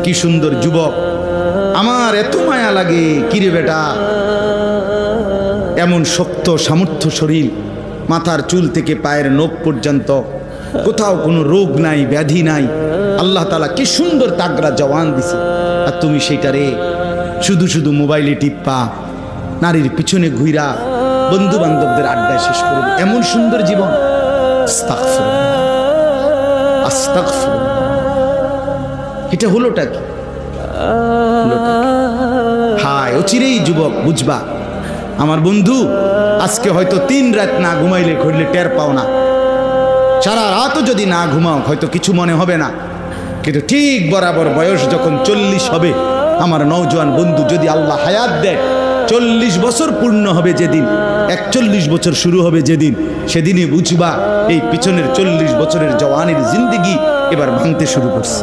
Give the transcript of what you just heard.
কি সুন্দর যুবক, আমার এত মায়া লাগে। কিরে বেটা, এমন শক্ত সামর্থ্য শরীর, মাথার চুল থেকে পায়ের নখ পর্যন্ত কোথাও কোনো রোগ নাই, ব্যাধি নাই। আল্লাহ তাআলা কি সুন্দর তাগড়া জওয়ান দিছে, আর তুমি সেইটারে শুধু শুধু মোবাইলে টিপ্পা, নারীর পিছনে ঘুইরা বন্ধু বান্ধবদের আড্ডায় শেষ করবে এমন সুন্দর জীবন। আস্তাগফিরুল্লাহ, আস্তাগফিরুল্লাহ। এটা হলোটা কি? হায়, অচিরেই যুবক বুঝবা। আমার বন্ধু, আজকে হয়তো 3 রাত না ঘুমাইলে ঘুরলে টের পাও না, সারা রাতও যদি না ঘুমাও হয়তো কিছু মনে হবে না, কিন্তু ঠিক বরাবর বয়স যখন 40 হবে, আমার নওজোয়ান বন্ধু, যদি আল্লাহ হায়াত দেয়, 40 বছর পূর্ণ হবে যেদিন, 41 বছর শুরু হবে যেদিন, সেদিনই বুঝবা এই পিছনের 40 বছরের জওয়ানির জিন্দেগি এবার ভাঙতে শুরু করছে।